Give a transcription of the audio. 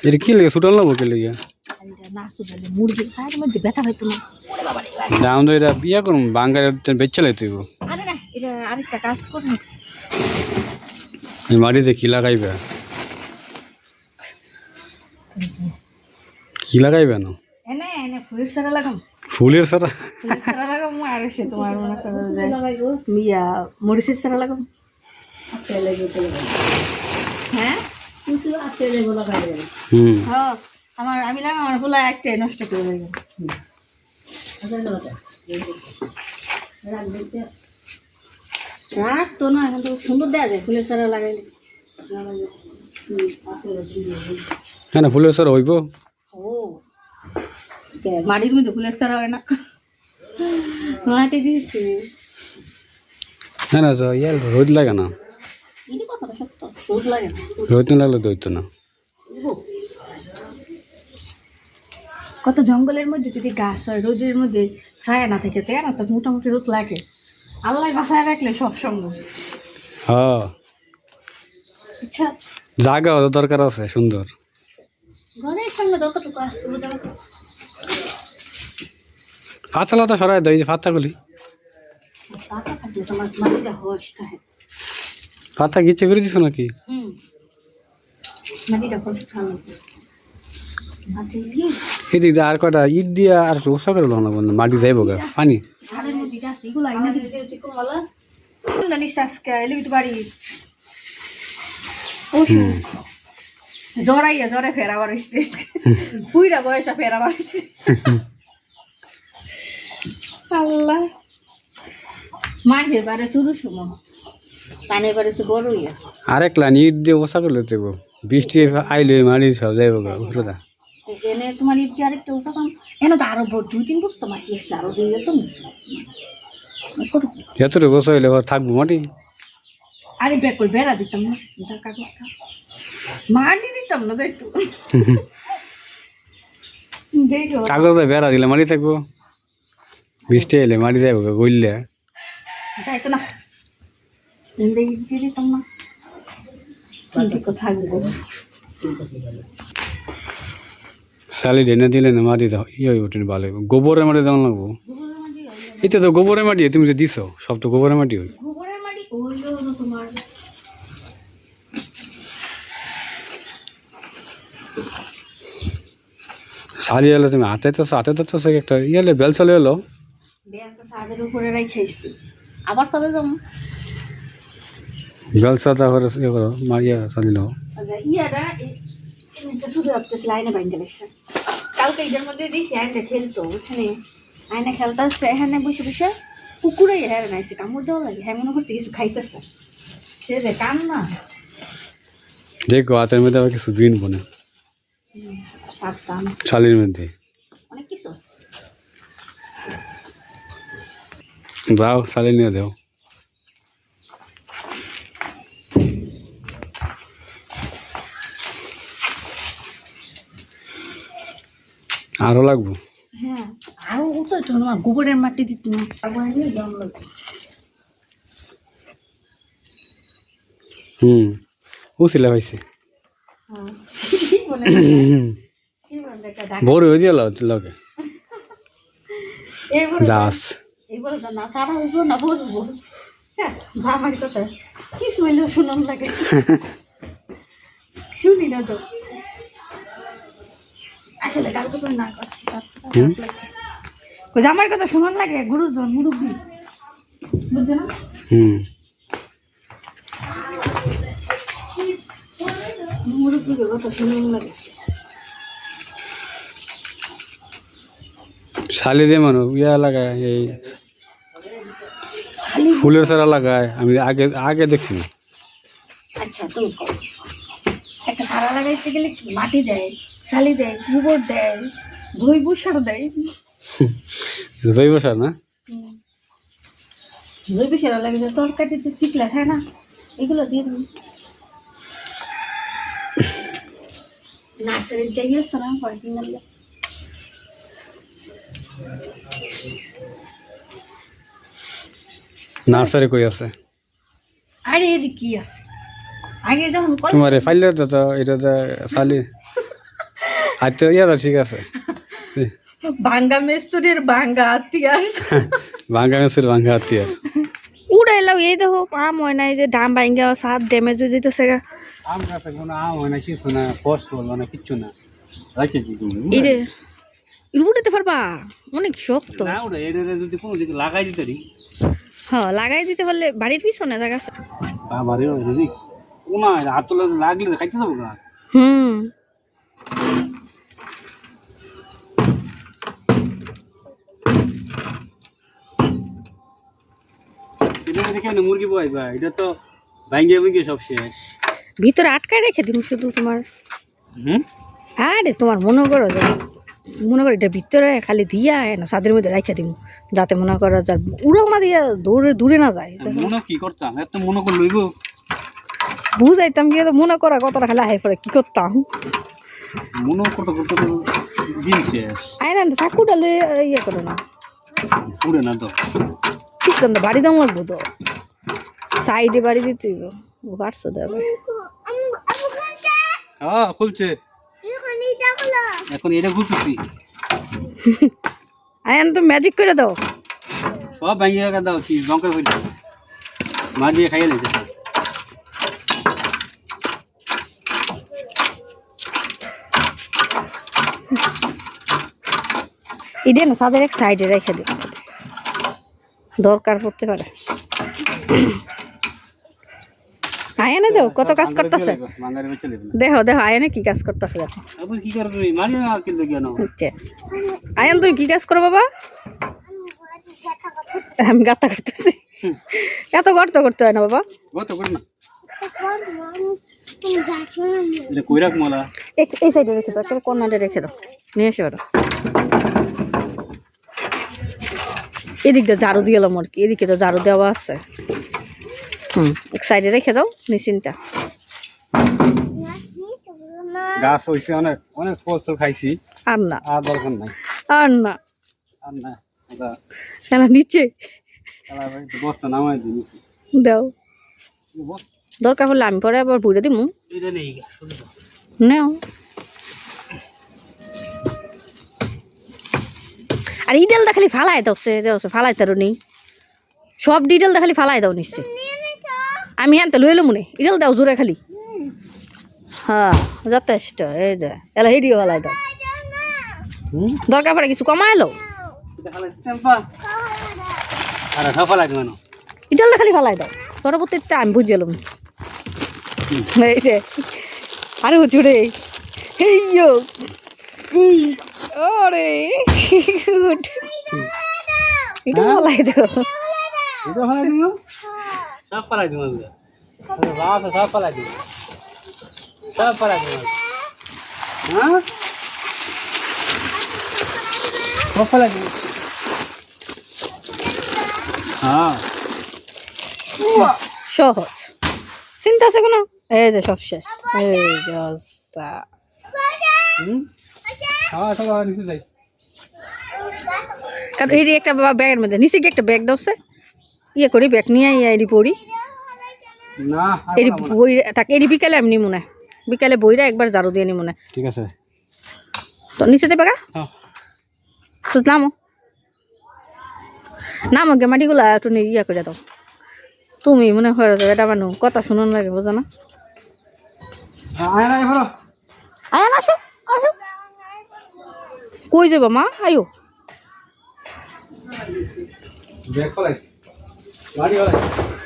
এটা কি লাগে ছুটাল নেবো কে লেগে না ছুটালে মুরগির খায়ের মধ্যে ব্যথা হইতো না দাম তো এটা বিয়া করুন বাঙ্গারে বেচে লাই তুই আরে না এটা আরেকটা কাজ করুন এই মাটিতে কি লাগাইবে কি লাগাইবে না এনে এনে ফুলের সারা লাগাম ফুলের সারা ফুলের সারা লাগাম আর সে তোমার মনে করো যে মিয়া মরিচের সারা লাগাম হ্যাঁ কিন্তু আপেল এগুলো লাগাইবে হ্যাঁ আমার আমি লাগাম আমার ফুলা একটাই নষ্ট করে দেবে রাখ তো না এখন তো সুন্দর দেওয়া যায় ফুলের সারা লাগাইলে হ্যাঁ ফুলের সারা হইব ও মাটির মধ্যে ফুলের সারা হয় না মাটি দিয়েছি হ্যাঁ না তো ইয়ার রোদ লাগে না এই কথাটা সত্য রোদ লাগে না রোদ না লাগলে তো হইতো না কত জঙ্গলের মধ্যে যদি গাছ হয় রোদের মধ্যে ছায়া না থাকে তো না তো মোটামুটি রোদ লাগে আল্লাহ বাসায় রাখলে সব সম্ভব হ্যাঁ আচ্ছা জায়গা দরকার আছে সুন্দর ঘরের সামনে যতটুকু আছে বুঝাবো পাতা লতা সরাই দেয় যে পাতাগুলি পাতা থাকলে তোমার মাটিটা হস থাকে পাতা গিচ্ছে করে দিছো নাকি মাটিটা হস থাকে মাটি দিয়ে এদিক দিয়ে আর কটা ইট দিয়া আর ওসা করে না বন্ধু মাটি যাইব গা পানি সাদের মধ্যে আছে এগুলো আইনা দিবি কোমালা না নিসাসকে এলি তো বাড়ি ওশু জড়াইয়া জড়ে ফেরাবার হইছে পুইরা বয়সা ফেরাবার হইছে আল্লাহ মাঝের বারে শুরু সময় কানে বারে সে বড় ইয়া আরেক লাইন ইট দিয়ে ওসা করলে দেব বৃষ্টি আইলে মাটি সব যাইব গা উঠে এনে তোমার ইট দিয়ে আরেকটা ওসা কাম এনে তো আরো 2-3 বস্তা মাটি আছে আরো দিয়ে তো যতটুকু গোসা হইলে থাকবো মাটি আরে বের করে বেড়া দিতাম না এটা কাগজটা মাটি দিতাম না তাই তো দেখো কাগজে বেড়া দিলে মাটি থাকবো বৃষ্টি এলে মাটি যাইব গা গইলে তাই তো না দিয়ে দিতাম না ঠিক থাকবো শালি ঢেনে দিলে না মাটি দাও ইয়ে ওঠেন ভালো গোবরের মাটি দেওয়া লাগবো এটা তো গোবরের মাটি তুমি যে দিছো সব তো গোবরের মাটি হয় গোবরের মাটি ওইলো না তোমার শালি এলে তুমি হাতে তো একটা ইয়েলে বেল চলে এলো বেলটা ছাদের উপরে রাখাইছি আবার ছাদে যাবো বেল সাদা করে ইয়ে করো মারিয়া চালিল ইয়াটা এটা শুধু আপতেছে লাইনে বাইন্দে লাগছে কালকে এটার মধ্যে দিয়েছি আইনটা খেলতো বুঝছেন আইনে খেলতে আসছে এখানে বসে বসে কুকুরে হ্যাঁ নাইছে কামড় দেওয়া লাগে হ্যাঁ মনে করছে কিছু খাইতেছে সে যে কান না দেখো হাতের মধ্যে আবার কিছু বিন বনে শালির মধ্যে অনেক কিছু আছে দাও শালি নিয়ে দাও আরো লাগবো হ্যাঁ আরো উঁচু তো আমার গোবরের মাটি দিত না উচিলা পাইছে বড় হয়ে গেল লগে যাস এইবার না সারা হইব না বসবো আমার কথা কি শুইল শুনুন লাগে শুনি না তো আসলে কালকে তো না করছি আমার কথা শুনুন লাগে গুরুজন মুরব্বী বুঝছো না মুরব্বীর কথা শুনুন লাগে শালি দিয়ে মানুষ ইয়া লাগায় এই ফুলের সারা লাগায় আমি আগে আগে দেখছি না আচ্ছা তুমি একটা সারা লাগাইতে গেলে মাটি দেয় শালি দেয় গোবর দেয় জৈব সার দেয় জৈব সার না জৈব সার লাগে যে তরকারিতে চিকলা খায় না এগুলো দিয়ে দেবেন নার্সারির যাই আসছে না পরে কিনে নেবে নার্সারি কই আছে আরে এদিকে কি আছে আগে যখন তোমার ফাইলের তো এটা শালি আচ্ছা ইয়ারা ঠিক আছে ভাঙ্গা মেস্তুরির ভাঙ্গা আত্মীয়ার ভাঙ্গা মেসের ভাঙ্গা হাতিয়া উড়াইলাম এই দেখো আম হয় না এই যে ডাম ভাঙ্গা সাপ ড্যামেজ হয়ে যেতেছে গা আম গাছে কোনো আম হয় না কিছু না ফসল মানে কিচ্ছু না রাখে কি তুমি এই রে উড়াতে পারবা অনেক শক্ত না ওটা এর যদি কোনো দিকে লাগাই দিতে রি হ্যাঁ লাগাই দিতে পারলে বাড়ির পিছনে জায়গা আছে বাবারে যদি কোনা হাত লাগলে খাইতে যাবো না হুম এটা দেখে না মুরগি বয় ভাই এটা তো ভাঙ্গে ভাঙ্গে সব শেষ ভিতরে আটকায় রেখে দিম শুধু তোমার হুম আরে তোমার মনে করো যে মনে করো এটা ভিতরে খালি দিয়া না ছাদের মধ্যে রাখা দিব যাতে মনে করো যার উড়াল না দিয়া দৌড়ে দূরে না যায় মনে কি করতাম এত মনে করে লইব বুঝাইতাম গিয়ে তো মনে করা কতটা খালি হাই পরে কি করতাম মনে করতে করতে তো দিন শেষ আয় না চাকুটা লয়ে ইয়ে করো না পুরে না তো ঠিক কিন্তু বাড়ি দাম লাগবো তো সাইডে বাড়ি দিতে বাড়ছো দেবে হ্যাঁ খুলছে এখন এটা খুলতেছি আয়ান তো ম্যাজিক করে দাও সব ভাঙিয়ে রাখা দাও কি লঙ্কা করে মা দিয়ে খাইয়ে নিয়েছে এটা না সাদের এক সাইডে রেখে দিন দরকার পড়তে পারে আয়ানে দাও কত কাজ করতেছে দেখো দেখো আয়ানে কি কাজ করতেছে দেখো আপনি কি করবে মারি না কিন্তু কেন হচ্ছে আয়ান তুই কি কাজ করো বাবা আমি গাতা করতেছি এত গর্ত করতে হয় না বাবা গত কর না এটা কই রাখ মালা এই সাইডে রেখে দাও একটা কর্নারে রেখে দাও নিয়ে এসে ওরা এদিক দিয়ে ঝাড়ু দিয়ে এলাম আর কি এদিকে তো ঝাড়ু দেওয়া আছে এক সাইডে রেখে দাও নিশ্চিন্তা গাছ হইছে অনেক অনেক ফল ফল খাইছি আর না আর দরকার নাই আর না আর না এটা খেলা নিচে বস্তা নামাই দিই দাও দরকার হলে আমি পরে আবার বুঝে দিমু এটা নেই নাও আর ইডেলটা খালি ফালাই দাও সে ফালাই তারও নেই সব ডিটেলটা খালি ফালাই দাও নিশ্চয় আমি আনতে লইলো মনে ইডেল দাও জোরে খালি হ্যাঁ যথেষ্ট এই যে এলা হিডিও ফালাই দাও দরকার পড়ে কিছু কমাইলো ইডেলটা খালি ফালাই দাও পরবর্তীতে আমি বুঝলাম এই যে আরে হুচুরে এই ওরে গুড এটা ফালাই দাও এটা ফালাই দিও সব ফালাই দিও আরে বাস সব ফালাই দিও সব ফালাই দিও হ্যাঁ সব ফালাই দিও হ্যাঁ সহজ চিন্তা আছে কোনো এই যে সব শেষ এই যে অবস্থা হ্যাঁ সব নিচে যাই কারণ এই একটা ব্যাগের মধ্যে নিচে কি একটা ব্যাগ দাওছে ইয়ে করি ব্যাগ নিয়ে এডি পড়ি না এডি বই তাকে এডি বিকালে আমি নিমু না বিকালে বইরা একবার ঝাড়ু দিয়ে নিমু না ঠিক আছে তো নিচে যাবে গা হ্যাঁ তো নামো গে মাটিগুলা একটু ইয়া করে দাও তুমি মনে হয় এটা মানুষ কথা শুনুন লাগে বোঝো না আয় না এবারো আয় না আসো আসো কই যাবা মা আয়ো ব্যাগ ফলাইছি গাড়ি ফলাইছি